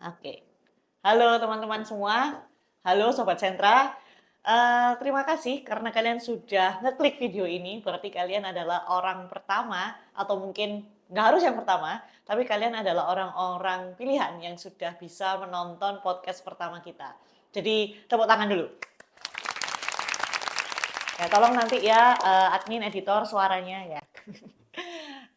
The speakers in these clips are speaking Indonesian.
Oke. Halo teman-teman semua. Halo Sobat Sentra. Terima kasih karena kalian sudah ngeklik video ini. Berarti kalian adalah orang pertama, atau mungkin nggak harus yang pertama, tapi kalian adalah orang-orang pilihan yang sudah bisa menonton podcast pertama kita. Jadi tepuk tangan dulu. Ya, tolong nanti ya admin editor suaranya ya.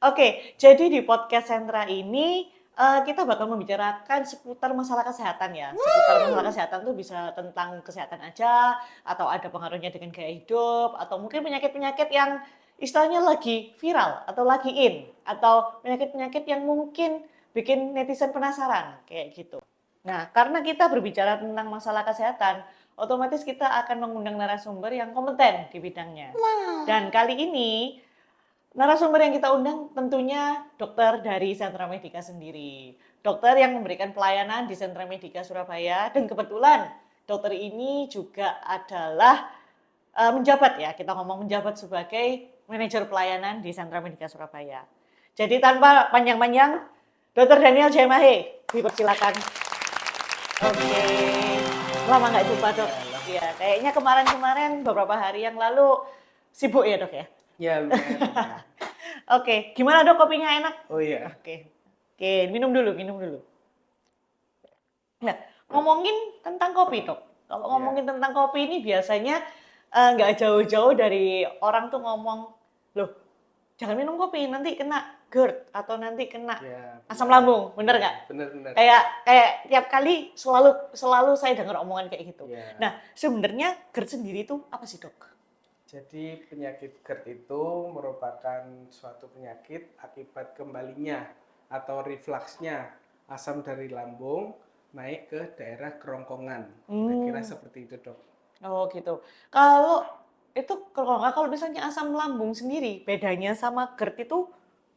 Oke, jadi di podcast Sentra ini kita bakal membicarakan seputar masalah kesehatan ya. Seputar masalah kesehatan tuh bisa tentang kesehatan aja, atau ada pengaruhnya dengan gaya hidup, atau mungkin penyakit-penyakit yang istilahnya lagi viral, atau lagi in, atau penyakit-penyakit yang mungkin bikin netizen penasaran, kayak gitu. Nah, karena kita berbicara tentang masalah kesehatan, otomatis kita akan mengundang narasumber yang kompeten di bidangnya. Dan kali ini narasumber yang kita undang tentunya dokter dari Sentra Medika sendiri. Dokter yang memberikan pelayanan di Sentra Medika Surabaya, dan kebetulan dokter ini juga adalah menjabat ya, kita ngomong menjabat sebagai manajer pelayanan di Sentra Medika Surabaya. Jadi tanpa panjang-panjang, Dokter Daniel Jemahe, dipersilakan. Oke, lama nggak jumpa dok. Iya, kayaknya kemarin-kemarin beberapa hari yang lalu sibuk ya dok ya. Ya, lumayan. Oke, gimana dok, kopinya enak? Oh iya. Oke, minum dulu. Nah, ngomongin tentang kopi dok. Kalau ngomongin tentang kopi ini biasanya nggak jauh-jauh dari orang tuh ngomong, loh jangan minum kopi, nanti kena GERD atau nanti kena asam lambung, bener nggak? Bener. Kayak tiap kali selalu saya dengar omongan kayak gitu. Ya. Nah, sebenarnya GERD sendiri itu apa sih dok? Jadi penyakit GERD itu merupakan suatu penyakit akibat kembalinya atau refluksnya asam dari lambung naik ke daerah kerongkongan. Kira-kira seperti itu dok. Oh gitu. Kalau itu kalau misalnya asam lambung sendiri, bedanya sama GERD itu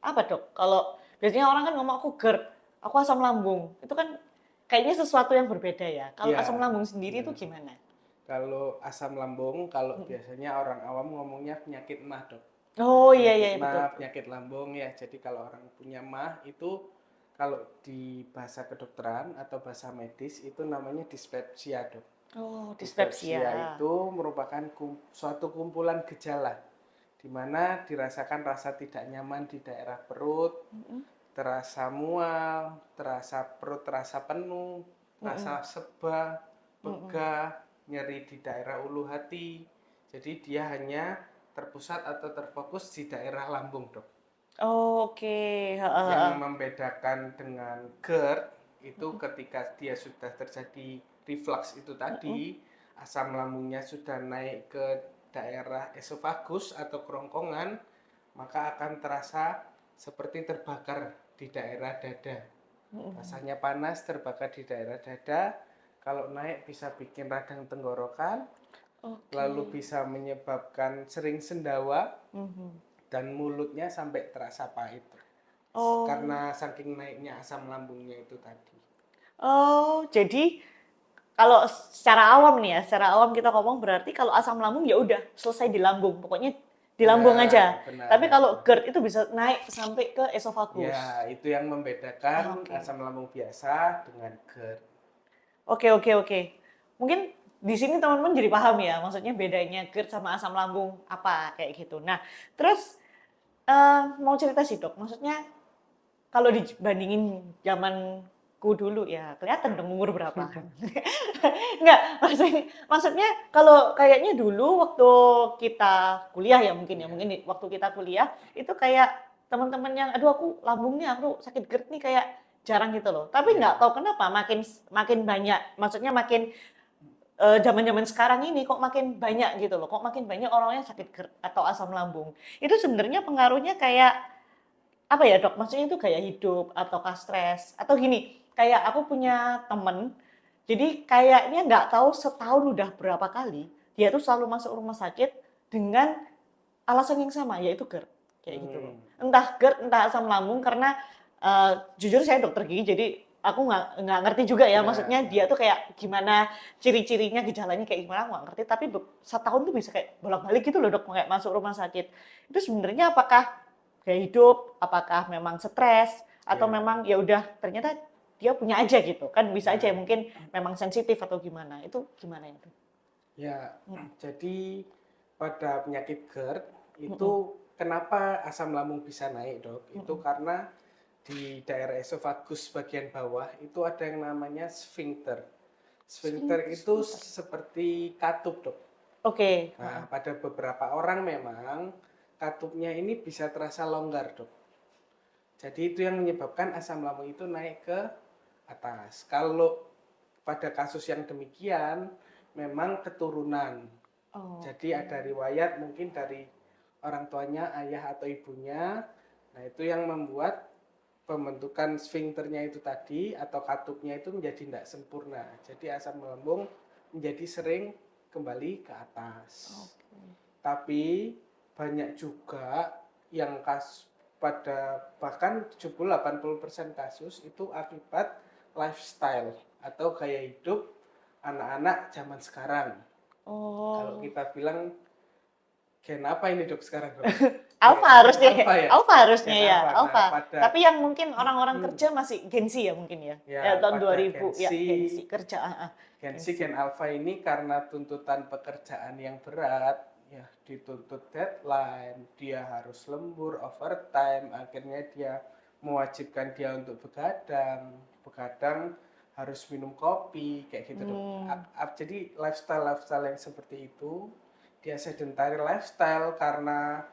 apa dok? Kalau biasanya orang kan ngomong aku GERD, aku asam lambung, itu kan kayaknya sesuatu yang berbeda ya. Kalau asam lambung sendiri itu gimana? Kalau asam lambung, kalau biasanya orang awam ngomongnya penyakit MAH dok. Oh iya Penyakit betul. MAH, penyakit lambung ya. Jadi kalau orang punya MAH itu kalau di bahasa kedokteran atau bahasa medis itu namanya dispepsia dok. Oh, Dispepsia dispepsia. itu merupakan suatu kumpulan gejala di mana dirasakan rasa tidak nyaman di daerah perut, terasa mual, terasa perut terasa penuh, rasa sebah, begah, nyeri di daerah ulu hati. Jadi dia hanya terpusat atau terfokus di daerah lambung dok. Oke. Yang membedakan dengan GERD itu ketika dia sudah terjadi reflux itu tadi, asam lambungnya sudah naik ke daerah esofagus atau kerongkongan, maka akan terasa seperti terbakar di daerah dada. Rasanya panas, terbakar di daerah dada. Kalau naik bisa bikin radang tenggorokan, lalu bisa menyebabkan sering sendawa, dan mulutnya sampai terasa pahit. Karena saking naiknya asam lambungnya itu tadi. Oh, jadi kalau secara awam nih ya, secara awam kita ngomong berarti kalau asam lambung ya udah selesai di lambung, pokoknya di lambung aja. Benar. Tapi kalau GERD itu bisa naik sampai ke esofagus. Ya, itu yang membedakan asam lambung biasa dengan GERD. Oke. Mungkin di sini teman-teman jadi paham ya, maksudnya bedanya GERD sama asam lambung apa kayak gitu. Nah, terus mau cerita sih dok, maksudnya kalau dibandingin zamanku dulu ya kelihatan dong umur berapa. Enggak, maksudnya kalau kayaknya dulu waktu kita kuliah ya mungkin waktu kita kuliah itu kayak teman-teman yang aduh aku lambungnya aku sakit GERD nih kayak jarang gitu loh. Tapi nggak tahu kenapa makin banyak, maksudnya makin zaman-zaman sekarang ini kok makin banyak gitu loh. Kok makin banyak orang yang sakit GERD atau asam lambung. Itu sebenarnya pengaruhnya kayak apa ya dok? Maksudnya itu gaya hidup ataukah stres atau gini? Kayak aku punya temen, jadi kayaknya nggak tahu setahun udah berapa kali dia tuh selalu masuk rumah sakit dengan alasan yang sama, yaitu GERD kayak gitu loh. Entah GERD, entah asam lambung karena jujur saya dokter gigi, jadi aku nggak ngerti juga ya, maksudnya dia tuh kayak gimana ciri-cirinya, gejalanya kayak gimana aku nggak ngerti. Tapi setahun tuh bisa kayak bolak-balik gitu loh dok, kayak masuk rumah sakit. Itu sebenarnya apakah gaya hidup, apakah memang stres, atau memang ya udah ternyata dia punya aja gitu kan, bisa aja Nah, mungkin memang sensitif atau gimana, itu gimana itu? ya, Mm, jadi pada penyakit GERD mm, mm, itu kenapa asam lambung bisa naik, Dok? mm, Itu mm. karena di daerah esofagus bagian bawah itu ada yang namanya sphincter. Sphincter Sphincter, itu sphincter. seperti katup, Dok. Oke, Nah, pada beberapa orang memang katupnya ini bisa terasa longgar, Dok. Jadi itu yang menyebabkan asam lambung itu naik ke atas. Kalau pada kasus yang demikian memang keturunan. Jadi oke. ada riwayat mungkin dari orang tuanya, ayah atau ibunya. Nah, itu yang membuat pembentukan sfinkternya itu tadi atau katupnya itu menjadi tidak sempurna. Jadi asam lambung menjadi sering kembali ke atas. Oke. Tapi banyak juga yang pada bahkan 70-80% kasus itu akibat lifestyle atau gaya hidup anak-anak zaman sekarang. Kalau Oh, kita bilang gen apa ini, Dok, sekarang, Dok? Alpha Gen harusnya, alpha ya? Alpha harusnya Gen ya, alpha. Nah, Alpha. pada Tapi yang mungkin orang-orang kerja masih Gen Z ya mungkin ya. Ya ya tahun pada 2000 ya Gen Z kerja, Gen Gen Z, Z. Gen Alpha ini karena tuntutan pekerjaan yang berat, ya dituntut deadline, dia harus lembur, overtime, akhirnya dia mewajibkan dia untuk begadang harus minum kopi, kayak gitu, Dok. Hmm, Jadi lifestyle yang seperti itu, dia sedentary lifestyle karena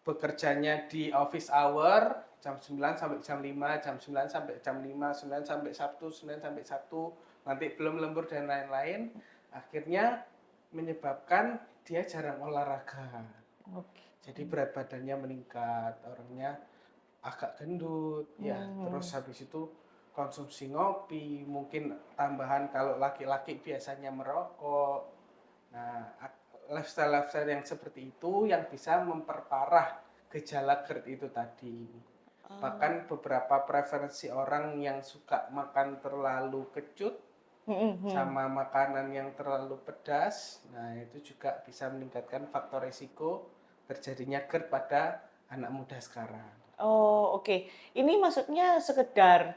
bekerjanya di office hour jam 9 sampai jam 5, jam 9 sampai jam 5, 9 sampai Sabtu, Senin sampai Sabtu, nanti belum lembur dan lain-lain, akhirnya menyebabkan dia jarang olahraga. oke. Jadi berat badannya meningkat, orangnya agak gendut, ya. Terus Hmm, habis itu konsumsi ngopi, mungkin tambahan kalau laki-laki biasanya merokok. Nah, lifestyle yang seperti itu yang bisa memperparah gejala GERD itu tadi. ah, Bahkan beberapa preferensi orang yang suka makan terlalu kecut hmm. sama makanan yang terlalu pedas, nah itu juga bisa meningkatkan faktor risiko terjadinya GERD pada anak muda sekarang. Oh, oke. Ini maksudnya sekedar,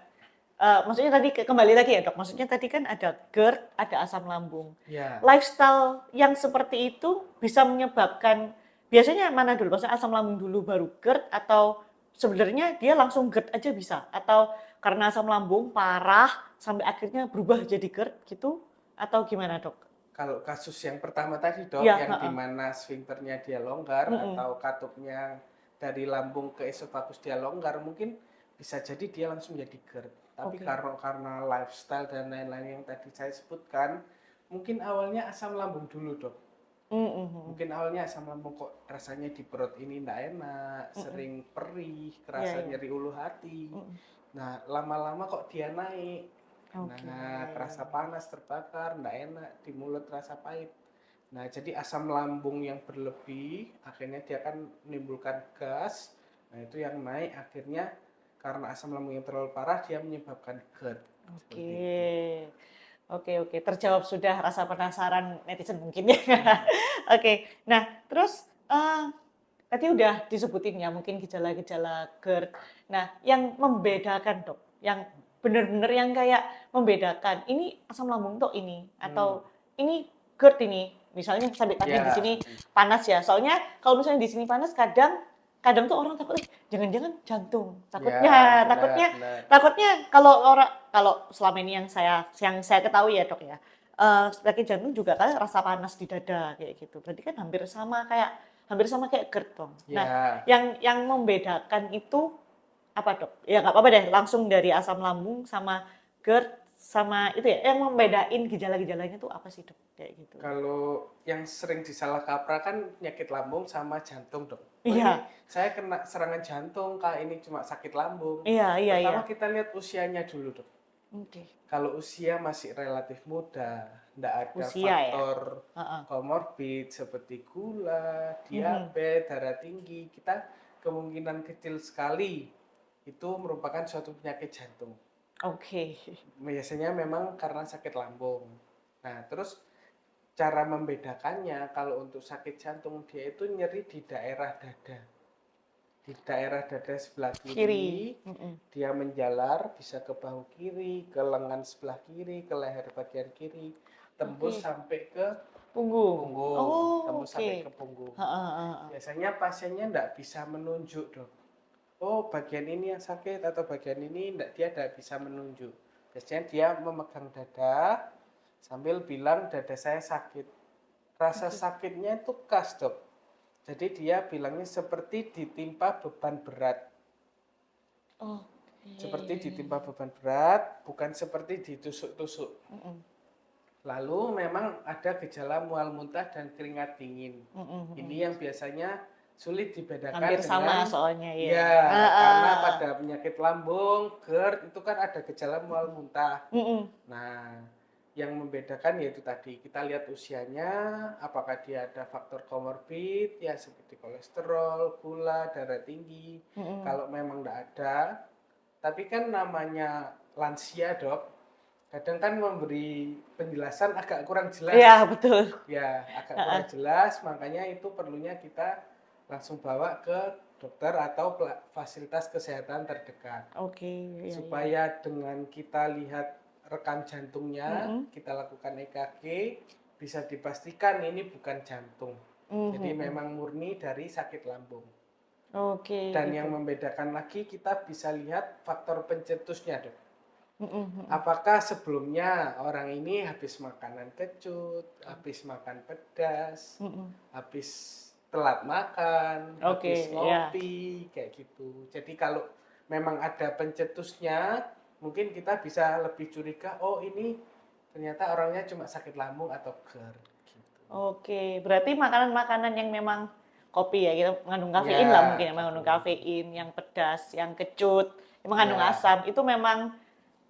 maksudnya tadi kembali lagi ya dok, maksudnya tadi kan ada GERD, ada asam lambung. Ya, Lifestyle yang seperti itu bisa menyebabkan, biasanya mana dulu? Maksudnya asam lambung dulu baru GERD, atau sebenarnya dia langsung GERD aja bisa? Atau karena asam lambung parah sampai akhirnya berubah jadi GERD gitu? Atau gimana dok? kalau kasus yang pertama tadi, Dok, Iya, yang heeh. dimana sfinkternya dia longgar Mm-mm. atau katupnya dari lambung ke esofagus dia longgar, mungkin bisa jadi dia langsung jadi GERD. Tapi Oke. karena lifestyle dan lain-lain yang tadi saya sebutkan, mungkin awalnya asam lambung dulu, Dok. Mm-mm. Mungkin awalnya asam lambung kok rasanya di perut ini enggak enak, Mm-mm. sering perih, Iya, kerasa iya. nyeri ulu hati. Mm-mm. Nah, lama-lama kok dia naik. Oke. Nah, terasa panas, terbakar, enggak enak, di mulut terasa pahit. Nah, jadi asam lambung yang berlebih, akhirnya dia akan menimbulkan gas. Nah, itu yang naik, akhirnya karena asam lambung yang terlalu parah, dia menyebabkan GERD. Seperti itu. Oke. Oke, oke. Terjawab sudah rasa penasaran netizen mungkin ya. Oke. Nah, terus tadi udah disebutin ya mungkin gejala-gejala GERD. Nah, yang membedakan dok, yang benar-benar yang kayak membedakan ini asam lambung tuh ini Hmm. atau ini GERD ini. Misalnya sampai tadi di Ya, sini panas ya. Soalnya kalau misalnya di sini panas kadang kadang tuh orang takut, jangan-jangan jantung. ya, Takutnya, benar, takutnya, benar. takutnya kalau orang kalau selama ini yang saya ketahui ya dok ya, penyakit jantung juga kan rasa panas di dada kayak gitu. Berarti kan hampir sama kayak GERD dong. Nah, Ya, yang membedakan itu apa dok? Ya nggak apa-apa deh, langsung dari asam lambung sama GERD sama itu ya. Yang membedain gejala-gejalanya tuh apa sih dok? Kayak gitu. kalau yang sering disalah kaprah kan penyakit lambung sama jantung, Dok. Oh, ini Iya, saya kena serangan jantung, Kak, ini cuma sakit lambung. iya, iya, iya. Pertama kita lihat usianya dulu, Dok. Oke. Kalau usia masih relatif muda, tidak ada Usia ya. faktor Heeh. komorbid seperti gula, Mhm. diabetes, darah tinggi, kita kemungkinan kecil sekali itu merupakan suatu penyakit jantung. Oke. Biasanya memang karena sakit lambung. Nah, terus cara membedakannya kalau untuk sakit jantung dia itu nyeri di daerah dada. di daerah dada sebelah Kiri. kiri, Mm-mm. dia menjalar bisa ke bahu kiri, ke lengan sebelah kiri, ke leher bagian kiri, tembus Oke. sampai ke Punggung. punggung, Oh, tembus sampai ke oke. punggung. Ha, ha, ha, ha. Biasanya pasiennya enggak bisa menunjuk, Dok. Oh, bagian ini yang sakit atau bagian ini enggak, dia enggak bisa menunjuk. Biasanya dia memegang dada sambil bilang dada saya sakit. Rasa Oke. sakitnya itu khas, Dok. Jadi dia bilangnya seperti ditimpa beban berat. Oke. Seperti ditimpa beban berat, bukan seperti ditusuk-tusuk. Mm-mm. Lalu memang ada gejala mual muntah dan keringat dingin. Mm-mm, Ini mm-mm. yang biasanya sulit dibedakan Hampir sama dengan, soalnya ya. ya, Ah, karena ah. pada penyakit lambung, GERD itu kan ada gejala mual muntah. Mm-mm. Nah, yang membedakan yaitu tadi kita lihat usianya, apakah dia ada faktor komorbid ya seperti kolesterol, gula, darah tinggi. Mm-mm. Kalau memang tidak ada, tapi kan namanya lansia, Dok. Kadang kan memberi penjelasan agak kurang jelas. Iya, betul. Ya, agak Ah, kurang ah. jelas, makanya itu perlunya kita langsung bawa ke dokter atau fasilitas kesehatan terdekat. Oke, iya, iya. Supaya dengan kita lihat rekam jantungnya, Mm-mm. kita lakukan EKG, bisa dipastikan ini bukan jantung. Jadi Mhm. memang murni dari sakit lambung. Oke, Dan gitu. yang membedakan lagi kita bisa lihat faktor pencetusnya, Dok. Mm-mm, mm-mm. Apakah sebelumnya orang ini habis makanan kecut, habis makan pedas, Mm-mm. habis telat makan, habis Oke, ya. ngopi, kayak gitu. Jadi kalau memang ada pencetusnya, mungkin kita bisa lebih curiga, oh ini ternyata orangnya cuma sakit lambung atau GERD. Gitu. Oke, berarti makanan-makanan yang memang kopi ya, kita mengandung kafein lah mungkin, Ya, yang mengandung kafein, yang pedas, yang kecut, yang mengandung ya, asam, itu memang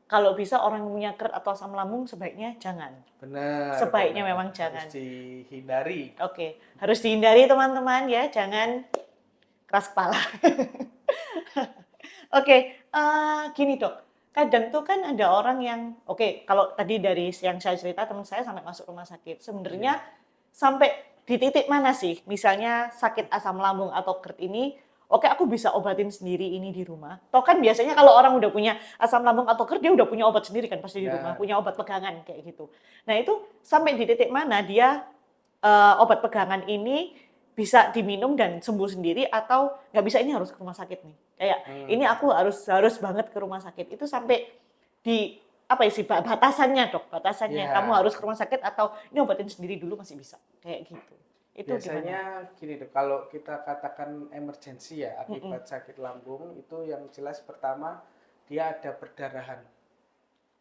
kalau bisa orang yang punya GERD atau asam lambung sebaiknya jangan. benar, Sebaiknya benar. memang Harus jangan. dihindari. Oke, harus dihindari teman-teman ya, jangan keras kepala. Oke, gini Dok, kadang tuh kan ada orang yang, oke, kalau tadi dari yang saya cerita teman saya sampai masuk rumah sakit, sebenarnya Iya. sampai di titik mana sih, misalnya sakit asam lambung atau GERD ini, oke aku bisa obatin sendiri ini di rumah. Toh kan biasanya kalau orang udah punya asam lambung atau GERD, dia udah punya obat sendiri kan pasti di rumah, Benar. punya obat pegangan kayak gitu. Nah itu sampai di titik mana dia obat pegangan ini bisa diminum dan sembuh sendiri atau nggak bisa ini harus ke rumah sakit nih. Kayak ini aku harus banget ke rumah sakit. Itu sampai di apa ya sih batasannya dok, batasannya kamu Ya, harus ke rumah sakit atau ini obatin sendiri dulu masih bisa kayak gitu. Itu gimana? biasanya gini deh, kalau kita katakan emergensi ya Mm-mm. akibat sakit lambung, itu yang jelas pertama dia ada perdarahan. Oh,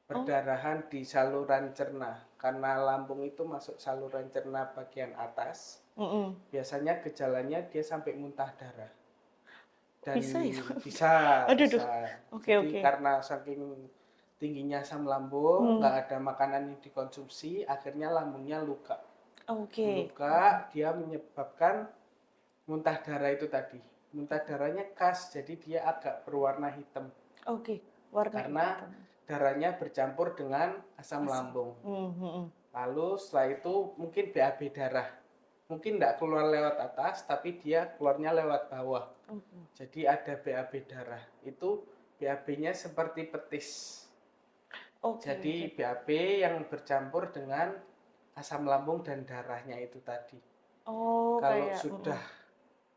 Perdarahan di saluran cerna. Karena lambung itu masuk saluran cerna bagian atas, mm-mm. biasanya gejalanya dia sampai muntah darah. Dan Bisa ya? bisa, Aduh, bisa. duh. Oke, Jadi oke. karena saking tingginya asam lambung, Hmm. nggak ada makanan yang dikonsumsi, akhirnya lambungnya luka. Oke. Luka, dia menyebabkan muntah darah itu tadi. Muntah darahnya khas, jadi dia agak berwarna hitam. Oke. Warna Karena hitam. darahnya bercampur dengan asam Asam. lambung. Hmm. Lalu setelah itu mungkin BAB darah. Mungkin tidak keluar lewat atas, tapi dia keluarnya lewat bawah. Jadi ada BAB darah. Itu BAB-nya seperti petis. Oke, Jadi oke. BAB yang bercampur dengan asam lambung dan darahnya itu tadi. Oh, Kalau kayak sudah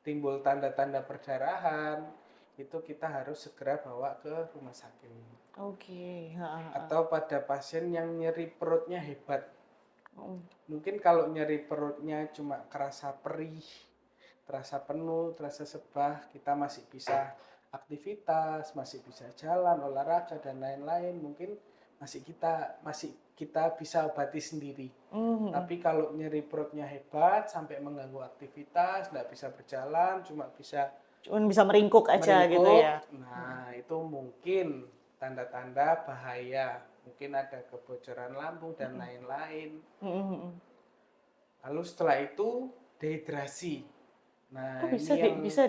timbul tanda-tanda perdarahan, itu kita harus segera bawa ke rumah sakit. oke. Ha, ha, ha. Atau pada pasien yang nyeri perutnya hebat. Mm. Mungkin kalau nyeri perutnya cuma kerasa perih, terasa penuh, terasa sebah, kita masih bisa aktivitas, masih bisa jalan, olahraga dan lain-lain. Mungkin masih kita bisa obati sendiri. Mhm. Tapi kalau nyeri perutnya hebat sampai mengganggu aktivitas, nggak bisa berjalan, cuma bisa Cuman bisa meringkuk aja gitu meringkuk, ya. nah itu mungkin tanda-tanda bahaya. Mungkin ada kebocoran lambung dan lain-lain. Mhm. Lalu setelah itu dehidrasi. Kok Nah, bisa ini yang bisa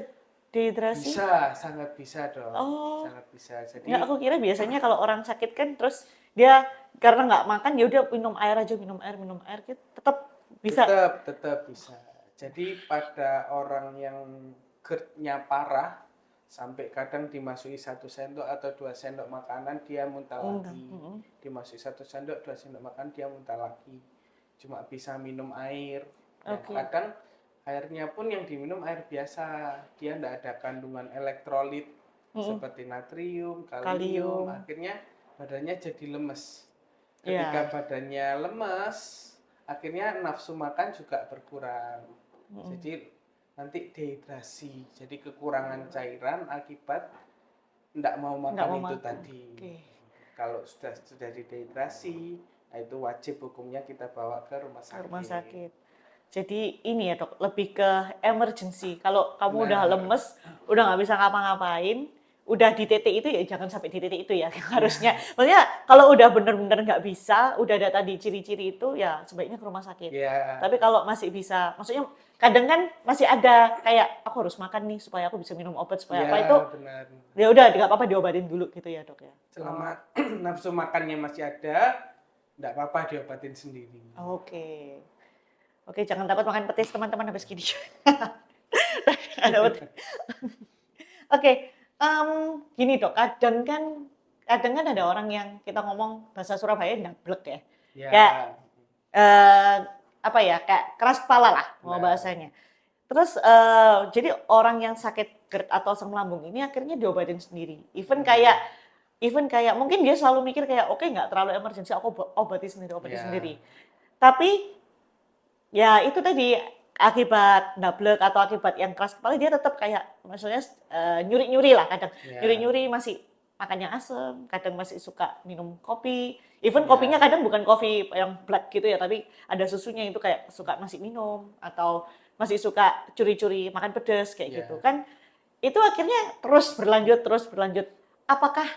dehidrasi? bisa, sangat bisa dong. Oh, Sangat bisa. nggak Jadi aku kira biasanya kalau orang sakit kan terus dia karena nggak makan ya udah minum air aja minum air gitu tetap bisa. tetap bisa. Jadi pada orang yang GERD-nya parah, sampai kadang dimasuki 1 sendok atau 2 sendok makanan dia muntah Enggak. lagi, dimasuki 1 sendok 2 sendok makan dia muntah lagi, cuma bisa minum air. Yang Oke. kadang airnya pun yang diminum air biasa, dia tidak ada kandungan elektrolit seperti natrium, kalium, Kalium. akhirnya badannya jadi lemes. Ketika Ya. badannya lemes, akhirnya nafsu makan juga berkurang. Jadi nanti dehidrasi, jadi kekurangan cairan akibat tidak mau Enggak mau makan itu makan. tadi. Oke. Kalau sudah dehidrasi, nah itu wajib hukumnya kita bawa ke rumah Ke rumah sakit. sakit. Jadi ini ya dok, lebih ke emergency. Kalau kamu udah Benar. lemes, udah nggak bisa ngapa-ngapain, udah di titik itu ya jangan sampai di titik itu ya harusnya. Maksudnya kalau udah bener-bener nggak bisa, udah ada tadi ciri-ciri itu ya sebaiknya ke rumah sakit. Ya, Tapi kalau masih bisa, maksudnya kadang kan masih ada kayak aku harus makan nih supaya aku bisa minum obat supaya ya apa itu benar. ya udah nggak apa-apa diobatin dulu gitu ya dok ya. Selama nafsu makannya masih ada, tidak apa-apa diobatin sendiri. Oke. Oke, jangan takut makan petis teman-teman habis gini. Ada petis. Oke, gini dok, kadang kan ada orang yang kita ngomong bahasa Surabaya ndablek ya. Ya, Kayak apa ya, kayak keras kepala lah mau Nah. bahasanya. Terus jadi orang yang sakit GERD atau asam lambung ini akhirnya diobatin sendiri. Even kayak mungkin dia selalu mikir kayak oke nggak terlalu emergensi, aku obati Ya. sendiri. Tapi ya itu tadi akibat ndablek atau akibat yang keras kepala dia tetap kayak maksudnya nyuri-nyuri lah kadang. Ya. Nyuri-nyuri masih makannya asam, kadang masih suka minum kopi. Even Ya. kopinya kadang bukan kopi yang black gitu ya, tapi ada susunya itu kayak suka masih minum atau masih suka curi-curi makan pedas kayak Ya. gitu kan. Itu akhirnya terus berlanjut. Apakah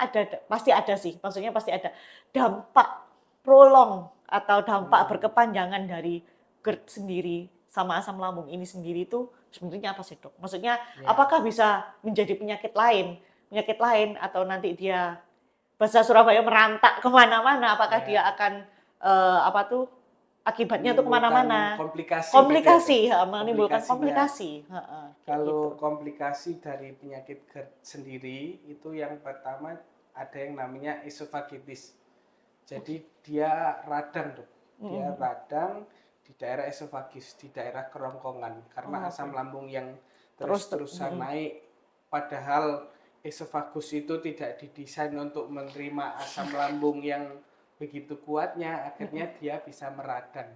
ada pasti ada sih, maksudnya pasti ada dampak prolong atau dampak berkepanjangan dari GERD sendiri sama asam lambung ini sendiri itu sebenarnya apa sih dok? Maksudnya Ya. apakah bisa menjadi penyakit lain atau nanti dia bahasa Surabaya merantak kemana-mana? Apakah Ya. dia akan akibatnya tuh Menimbulkan kemana-mana? komplikasi, Menimbulkan komplikasinya. komplikasi. Kayak Kalau gitu. komplikasi dari penyakit GERD sendiri itu yang pertama ada yang namanya esofagitis. Jadi dia radang, Dok. Dia radang di daerah esofagis, di daerah kerongkongan karena asam lambung yang terus-terusan naik, padahal esofagus itu tidak didesain untuk menerima asam lambung yang begitu kuatnya, akhirnya dia bisa meradang.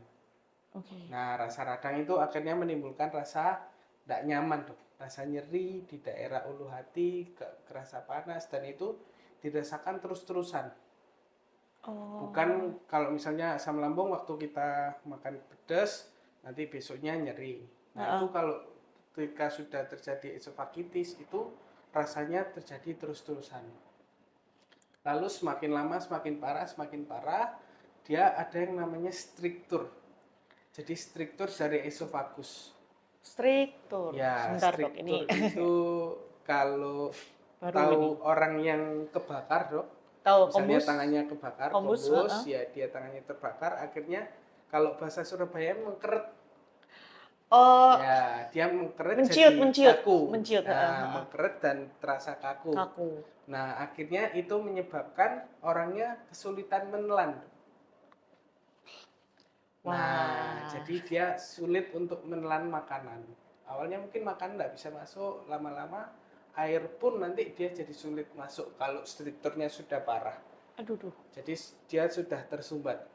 Nah, rasa radang itu akhirnya menimbulkan rasa tidak nyaman, Dok. Rasa nyeri di daerah ulu hati, kerasa panas, dan itu dirasakan terus-terusan. Bukan kalau misalnya asam lambung waktu kita makan pedas, nanti besoknya nyeri. Nah, itu kalau ketika sudah terjadi esofagitis, itu rasanya terjadi terus-terusan. Lalu semakin lama, semakin parah, dia ada yang namanya struktur. Jadi struktur dari esofagus. Struktur. Ya, Sebentar dok, struktur ini itu kalau baru tahu ini. orang yang kebakar, Dok. Tahu Misalnya kombus? tangannya kebakar, Kombus, kombus, ya dia tangannya terbakar, akhirnya kalau bahasa Surabaya mengkeret. Oh, Ya, dia mengkeret menciut, jadi menciut, kaku. menciut, Nah, mengkeret dan terasa kaku. kaku. Nah, akhirnya itu menyebabkan orangnya kesulitan menelan. Nah, Wah. jadi dia sulit untuk menelan makanan. Awalnya mungkin makanan tidak bisa masuk, lama-lama air pun nanti dia jadi sulit masuk kalau strukturnya sudah parah. Aduh, duh. Jadi dia sudah tersumbat.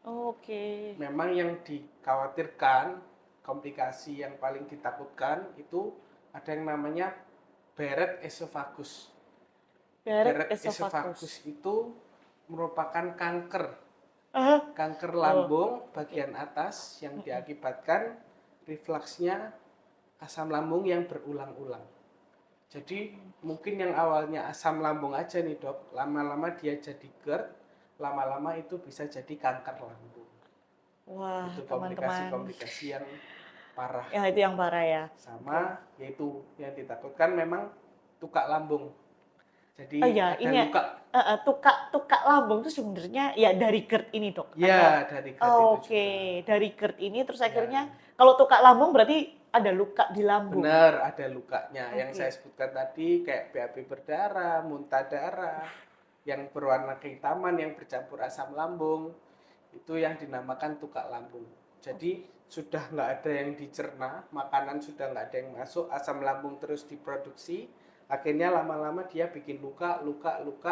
Oke. Memang yang dikhawatirkan, komplikasi yang paling ditakutkan itu ada yang namanya Barrett esophagus. Barrett esophagus itu merupakan kanker. Ah, Kanker lambung bagian atas yang diakibatkan refluksnya asam lambung yang berulang-ulang. Jadi mungkin yang awalnya asam lambung aja nih dok, lama-lama dia jadi GERD, lama-lama itu bisa jadi kanker lambung. wah, Itu teman-teman. komplikasi-komplikasi yang parah. Ya, itu yang parah ya. Sama yaitu yang ditakutkan memang tukak lambung. Jadi Oh ya, ada ini ya. luka. Tukak lambung itu sebenarnya ya dari GERD ini dok. Ya, dari GERD itu Oke, juga. dari GERD ini terus akhirnya kalau tukak lambung berarti ada luka di lambung. Benar, ada lukanya. Yang saya Oke. sebutkan tadi kayak BAB berdarah, muntah darah, yang berwarna kehitaman, yang bercampur asam lambung, itu yang dinamakan tukak lambung. Jadi sudah nggak ada yang dicerna, makanan sudah nggak ada yang masuk, asam lambung terus diproduksi, akhirnya lama-lama dia bikin luka,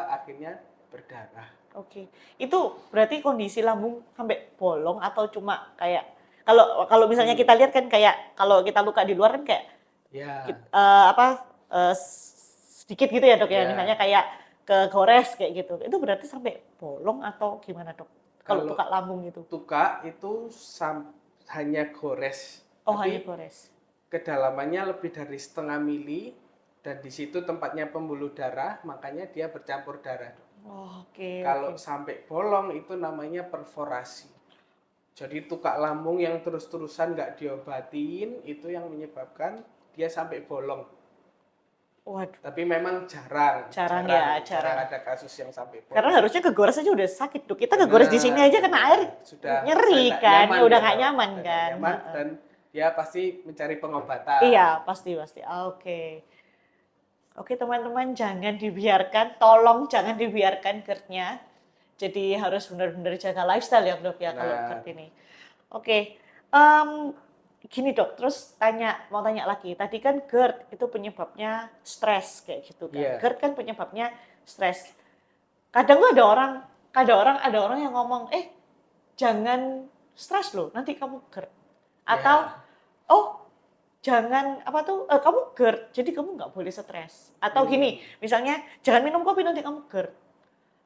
akhirnya berdarah. Oke. Itu berarti kondisi lambung sampai bolong atau cuma kayak kalau kalau misalnya kita lihat kan kayak kalau kita luka di luar kan kayak Ya, sedikit gitu ya, Dok ya. Misalnya ya. kayak kegores kayak gitu. Itu berarti sampai bolong atau gimana, Dok? Kalau Kalau luka lambung itu. tuka itu hanya gores, Oh, hanya tapi gores. kedalamannya lebih dari setengah mili dan di situ tempatnya pembuluh darah, makanya dia bercampur darah. Oh, oke, oke. Kalau sampai bolong itu namanya perforasi. Jadi tukak lambung yang terus-terusan nggak diobatin itu yang menyebabkan dia sampai bolong. Waduh, Tapi memang jarang jarang. ada kasus yang sampai Karena bolong. harusnya kegores aja udah sakit, Dok. Kita kegores di sini Benar, aja kena air sudah nyeri nggak kan, nyaman ya udah ya, nggak Dok. nyaman Udah nggak kan. nyaman dan dia pasti mencari pengobatan. Iya, pasti pasti. Oke. Oke, teman-teman, jangan dibiarkan, tolong jangan dibiarkan GERD-nya. Jadi harus benar-benar jaga lifestyle ya, Dok ya, kalau Nah, GERD ini. Oke, gini Dok, terus mau tanya lagi. Tadi kan GERD itu penyebabnya stres kayak gitu kan. iya, GERD kan penyebabnya stres. Kadang tuh ada orang yang ngomong, jangan stres loh, nanti kamu GERD. Atau, iya. oh jangan apa tuh, kamu GERD, jadi kamu nggak boleh stres. Atau Hmm, gini, misalnya jangan minum kopi nanti kamu GERD.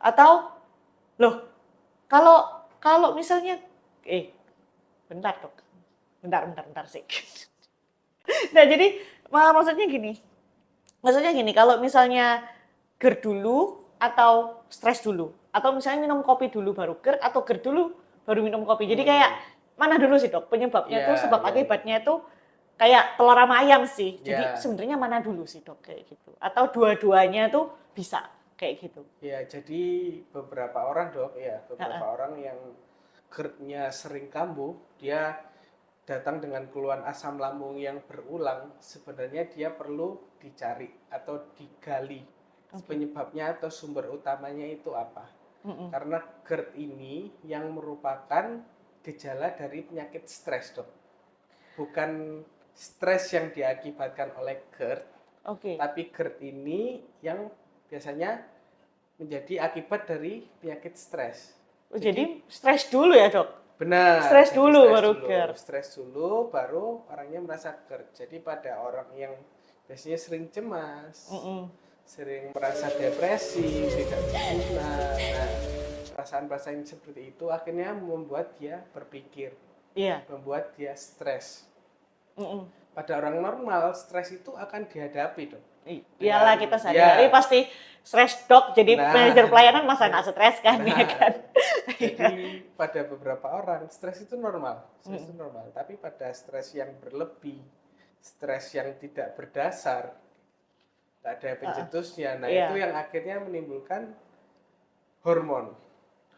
Atau, loh kalau kalau misalnya, bentar dok, bentar sih. Nah jadi maksudnya gini, kalau misalnya GERD dulu atau stres dulu, atau misalnya minum kopi dulu baru GERD, atau GERD dulu baru minum kopi. Jadi kayak hmm. mana dulu sih dok penyebabnya Iya, tuh, sebab iya, iya. akibatnya itu kayak telur sama ayam sih. Jadi Ya, sebenarnya mana dulu sih dok kayak gitu? Atau dua-duanya tuh bisa kayak gitu? ya, jadi beberapa orang dok, ya, Heeh. beberapa orang yang GERD-nya sering kambuh, dia datang dengan keluhan asam lambung yang berulang, sebenarnya dia perlu dicari atau digali Oke. penyebabnya atau sumber utamanya itu apa. Mm-mm. Karena GERD ini yang merupakan gejala dari penyakit stres dok. Bukan stres yang diakibatkan oleh GERD, Oke. tapi GERD ini yang biasanya menjadi akibat dari penyakit stres. Oh, Jadi jadi stres dulu ya dok? benar, Stres jadi dulu baru GERD. stres dulu, baru orangnya merasa GERD. Jadi pada orang yang biasanya sering cemas, Mm-mm. sering merasa depresi, tidak berguna, nah perasaan-perasaan seperti itu akhirnya membuat dia berpikir, Iya. membuat dia stres. Mm-mm. Pada orang normal, stres itu akan dihadapi dong. Iyalah Dengan, kita sehari-hari ya, pasti stres dok. Jadi manajer nah, pelayanan masa nggak stres kan ya nah, kan? Iya. jadi pada beberapa orang stres itu normal, stres itu Mm. normal. Tapi pada stres yang berlebih, stres yang tidak berdasar, tak ada Heeh. pencetusnya, nah Iya. itu yang akhirnya menimbulkan hormon,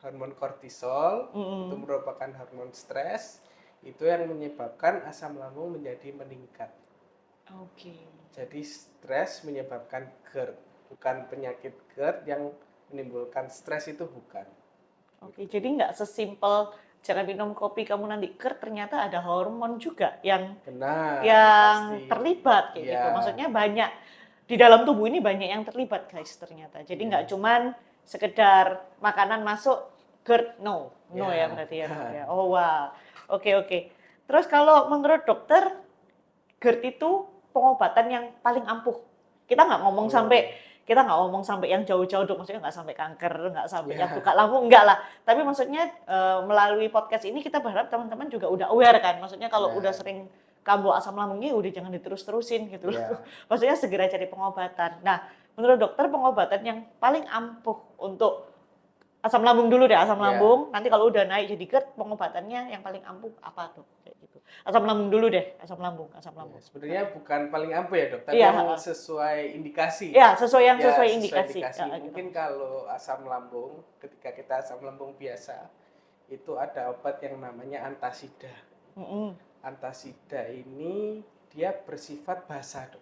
hormon kortisol, itu Mm-mm. merupakan hormon stres, itu yang menyebabkan asam lambung menjadi meningkat. Oke. Jadi stres menyebabkan GERD, bukan penyakit GERD yang menimbulkan stres itu bukan. Oke, jadi nggak sesimpel jangan minum kopi kamu nanti GERD, ternyata ada hormon juga yang Benar, yang pasti. terlibat kayak gitu. Ya, Maksudnya banyak di dalam tubuh ini banyak yang terlibat guys ternyata. Jadi ya, nggak cuman sekedar makanan masuk GERD, no ya ya, berarti ya dok bukan. ya. Oh wow, oke. Terus kalau menurut dokter GERD itu pengobatan yang paling ampuh. Kita nggak ngomong sampai Oh, kita nggak ngomong sampai yang jauh-jauh dok, maksudnya nggak sampai kanker, nggak sampai yang tukar ya, lambung, enggak lah. Tapi maksudnya melalui podcast ini kita berharap teman-teman juga udah aware kan. Maksudnya kalau udah benar. sering kambuh asam lambungnya udah jangan diterus-terusin gitu loh. Ya, Maksudnya segera cari pengobatan. Nah, menurut dokter pengobatan yang paling ampuh untuk asam lambung dulu deh, asam ya. lambung. Nanti kalau udah naik jadi GERD, pengobatannya yang paling ampuh apa tuh? Kayak gitu. Asam lambung dulu deh, asam lambung, asam Ya, lambung. sebenarnya bukan paling ampuh ya dok, tapi Iya, yang sesuai indikasi. ya sesuai Ya, sesuai indikasi. indikasi. Ya, gitu Mungkin maksudnya. kalau asam lambung, ketika kita asam lambung biasa, itu ada obat yang namanya antasida. Mm-mm. Antasida ini dia bersifat basa, Dok.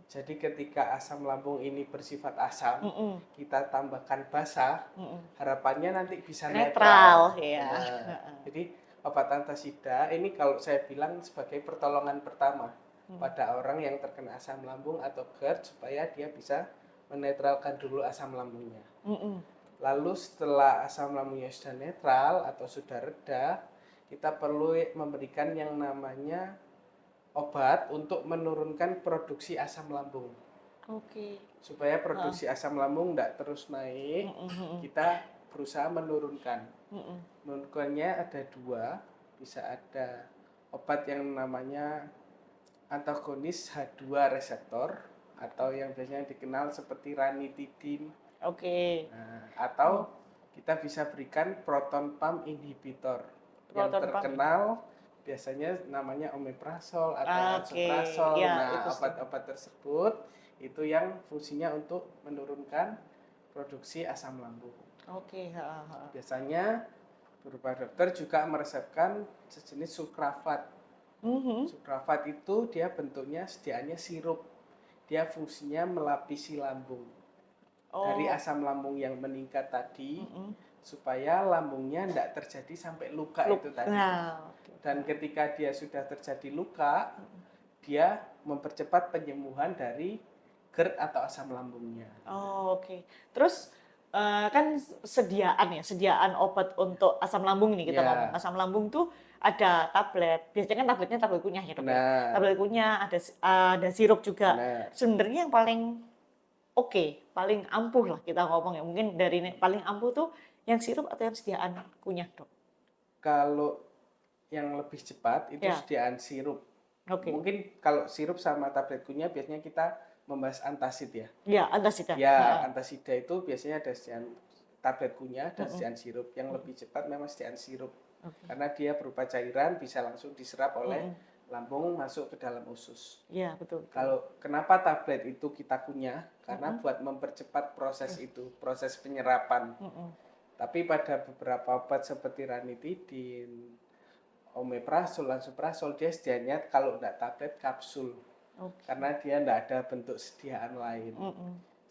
Jadi ketika asam lambung ini bersifat asam, kita tambahkan basa, harapannya nanti bisa Netral, netral. ya. Benar. Jadi obat antasida ini kalau saya bilang sebagai pertolongan pertama pada orang yang terkena asam lambung atau GERD supaya dia bisa menetralkan dulu asam lambungnya. Lalu setelah asam lambungnya sudah netral atau sudah reda, kita perlu memberikan yang namanya obat untuk menurunkan produksi asam lambung. Oke. Supaya produksi asam lambung tidak terus naik, kita berusaha menurunkan. Menurunkannya ada dua, bisa ada obat yang namanya antagonis H2 reseptor atau yang biasanya dikenal seperti ranitidin. Oke. Nah, atau kita bisa berikan proton pump inhibitor yang Proton pump terkenal biasanya namanya omeprazol atau Oke, lansoprazol. ya, Nah, itu sih. obat-obat tersebut itu yang fungsinya untuk menurunkan produksi asam lambung. Oke, Biasanya beberapa dokter juga meresepkan sejenis sukrafat. Sukrafat itu dia bentuknya sediaannya sirup. Dia fungsinya melapisi lambung. Dari asam lambung yang meningkat tadi, supaya lambungnya tidak terjadi sampai luka itu tadi. Dan ketika dia sudah terjadi luka, dia mempercepat penyembuhan dari GERD atau asam lambungnya. Oke. Terus kan sediaan obat untuk asam lambung nih kita ngomong. Asam lambung tuh ada tablet. Biasanya kan tabletnya tablet kunyah ya, Dok. Tablet kunyah, ada sirup juga. Sebenarnya yang paling paling ampuh lah kita ngomong ya. Mungkin dari paling ampuh tuh yang sirup atau yang sediaan kunyah, Dok? Kalau yang lebih cepat itu sediaan sirup. Mungkin kalau sirup sama tablet kunyah biasanya kita membahas antacid ya. Iya, antasida. Ya, antasida itu biasanya ada sediaan tablet kunyah dan sediaan sirup. Yang lebih cepat memang sediaan sirup. Karena dia berupa cairan bisa langsung diserap oleh lambung masuk ke dalam usus. Iya, betul. Kalau kenapa tablet itu kita kunyah? Karena buat mempercepat proses itu, proses penyerapan. Tapi pada beberapa obat seperti ranitidin, omeprazol, lansoprazol, dia sedianya kalau tidak tablet kapsul. Karena dia tidak ada bentuk sediaan lain.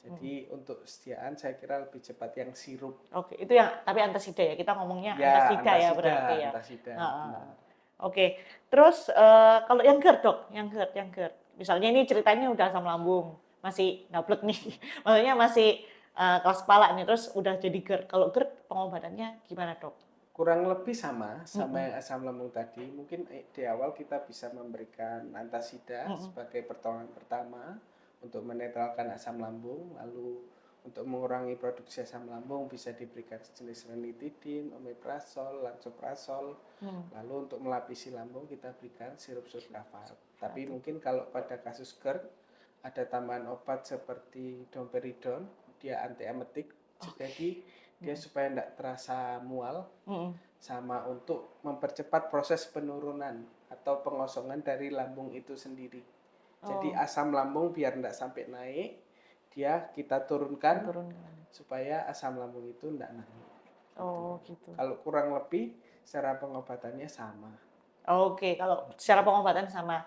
Jadi untuk sediaan saya kira lebih cepat yang sirup. Oke, itu yang tapi antasida ya. Kita ngomongnya antasida ya berarti ya. Antasida. Oke. Terus kalau yang GERD, Dok, yang GERD. Misalnya ini ceritanya udah asam lambung, masih dablek nih. Maksudnya masih keras kepala nih, terus udah jadi GERD. Kalau GERD pengobatannya gimana, Dok? Kurang lebih sama yang asam lambung tadi. Mungkin di awal kita bisa memberikan antasida sebagai pertolongan pertama untuk menetralkan asam lambung, lalu untuk mengurangi produksi asam lambung bisa diberikan jenis ranitidin, omeprazol, lansoprazol. Lalu untuk melapisi lambung kita berikan sirup sukrafat. Tapi mungkin kalau pada kasus GERD ada tambahan obat seperti domperidon, dia antiemetik. Jadi dia supaya tidak terasa mual, sama untuk mempercepat proses penurunan atau pengosongan dari lambung itu sendiri. Jadi asam lambung biar tidak sampai naik, dia kita turunkan supaya asam lambung itu tidak naik. Gitu. Kalau kurang lebih secara pengobatannya sama. Oke, kalau secara pengobatan sama.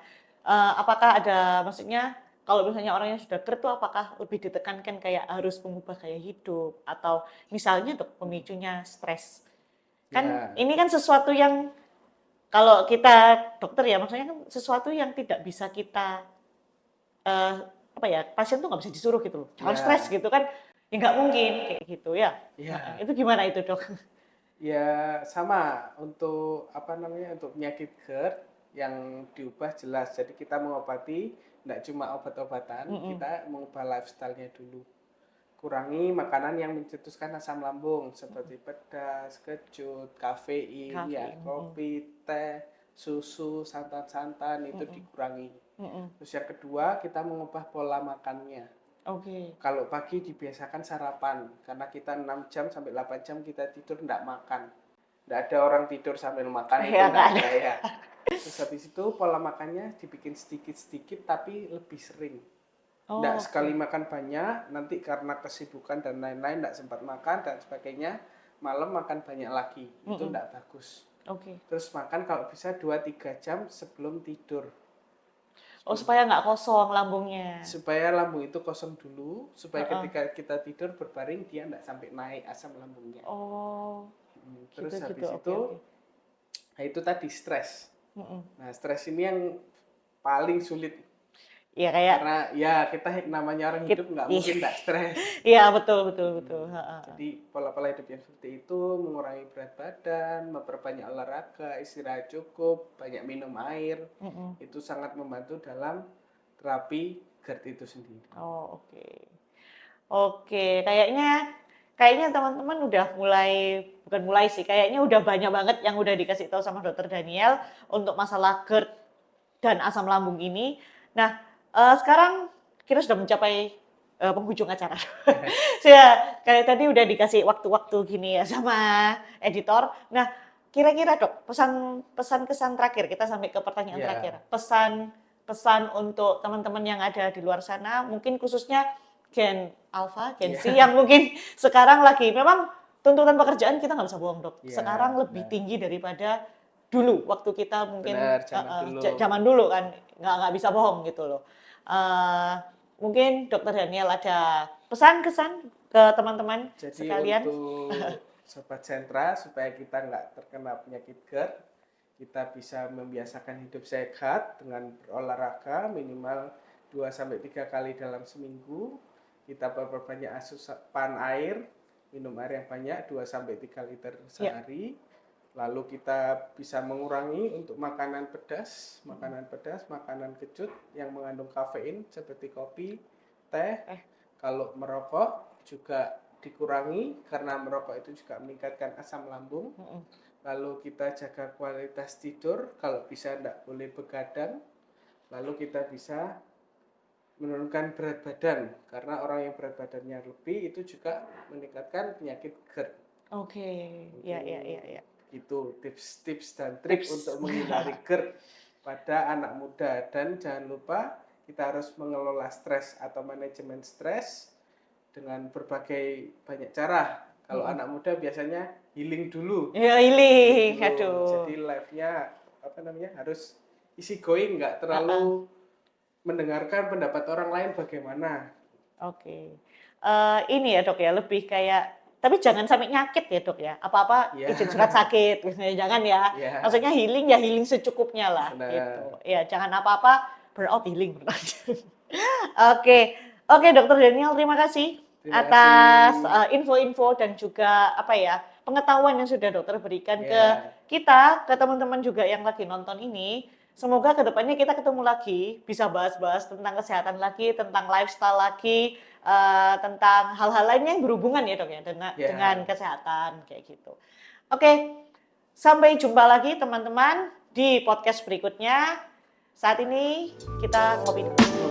Apakah ada, maksudnya kalau misalnya orangnya sudah GERD tuh apakah lebih ditekankan kayak harus mengubah gaya hidup atau misalnya Dok pemicunya stres? Kan ini kan sesuatu yang kalau kita dokter ya maksudnya kan sesuatu yang tidak bisa kita pasien tuh nggak bisa disuruh gitu loh. Jangan stres gitu kan. Ya nggak mungkin kayak gitu ya. Itu gimana itu, Dok? Ya sama untuk untuk penyakit GERD yang diubah jelas. Jadi kita mengobati tidak cuma obat-obatan, kita mengubah lifestyle-nya dulu. Kurangi makanan yang mencetuskan asam lambung seperti pedas, kecut, kafein. Ya, kopi, teh, susu, santan-santan itu dikurangi. Terus yang kedua kita mengubah pola makannya. Kalau pagi dibiasakan sarapan karena kita 6 jam sampai 8 jam kita tidur tidak makan. Tidak ada orang tidur sambil makan itu tidak ada ya. Terus habis itu pola makannya dibikin sedikit-sedikit tapi lebih sering. Tidak sekali makan banyak, nanti karena kesibukan dan lain-lain tidak sempat makan dan sebagainya, malam makan banyak lagi. Itu tidak bagus. Terus makan kalau bisa 2-3 jam sebelum tidur. Oh, supaya nggak kosong lambungnya. Supaya lambung itu kosong dulu, supaya Heeh. ketika kita tidur berbaring dia nggak sampai naik asam lambungnya. Oh, Terus gitu-gitu. habis Oke, itu, oke. nah itu tadi stres. Mm-mm. Nah stres ini yang paling sulit Iya kayak karena ya kita namanya orang hidup nggak iya, mungkin nggak stres. iya, betul, betul, betul. Heeh. Jadi pola-pola hidup yang seperti itu mengurangi berat badan, memperbanyak olahraga, istirahat cukup, banyak minum air, Mm-mm. itu sangat membantu dalam terapi GERD itu sendiri. Oh, oke. Oke, kayaknya teman-teman udah mulai, bukan mulai sih, kayaknya udah banyak banget yang udah dikasih tahu sama Dokter Daniel untuk masalah GERD dan asam lambung ini. Nah, sekarang kita sudah mencapai penghujung acara. Saya kayak tadi udah dikasih waktu-waktu gini ya sama editor. Nah, kira-kira Dok, pesan kesan terakhir, kita sampai ke pertanyaan terakhir. Ya, Pesan untuk teman-teman yang ada di luar sana, mungkin khususnya Gen Alpha, Gen Z ya, yang mungkin sekarang lagi memang tuntutan pekerjaan kita nggak bisa bohong Dok. Sekarang ya, lebih tinggi daripada dulu waktu kita mungkin benar zaman dulu. zaman dulu kan nggak bisa bohong gitu loh. Mungkin Dokter Daniel ada pesan kesan ke teman-teman Jadi sekalian. untuk Sobat Sentra, supaya kita nggak terkena penyakit GERD, kita bisa membiasakan hidup sehat dengan berolahraga minimal 2-3 kali dalam seminggu. Kita perbanyak asupan air, minum air yang banyak 2-3 liter Ya. sehari. Lalu kita bisa mengurangi untuk makanan pedas, makanan kecut yang mengandung kafein seperti kopi, teh. Kalau merokok juga dikurangi karena merokok itu juga meningkatkan asam lambung. Lalu kita jaga kualitas tidur, kalau bisa tidak boleh begadang. Lalu kita bisa menurunkan berat badan karena orang yang berat badannya lebih itu juga meningkatkan penyakit GERD. Oke, ya. Itu tips-tips dan trik untuk menghindari GERD pada anak muda. Dan jangan lupa kita harus mengelola stres atau manajemen stres dengan berbagai banyak cara. Kalau anak muda biasanya healing dulu. Ya, healing, aduh. Jadi life-nya harus easy going, nggak terlalu mendengarkan pendapat orang lain bagaimana. Oke. Ini ya Dok ya, lebih kayak, tapi jangan sampai nyakit ya Dok ya. Apa-apa Ya. izin surat sakit, jangan ya. Ya. Maksudnya healing ya healing secukupnya lah. Benar. Gitu. Ya jangan apa-apa burnout healing. Oke, oke Dokter Daniel, terima kasih Terima atas kasih. info-info dan juga apa ya pengetahuan yang sudah dokter berikan ke Ya. kita, ke teman-teman juga yang lagi nonton ini. Semoga kedepannya kita ketemu lagi, bisa bahas-bahas tentang kesehatan lagi, tentang lifestyle lagi, tentang hal-hal lainnya yang berhubungan ya dok ya Ya. dengan kesehatan kayak gitu. Oke, sampai jumpa lagi teman-teman di podcast berikutnya. Saat ini kita ngopi dulu.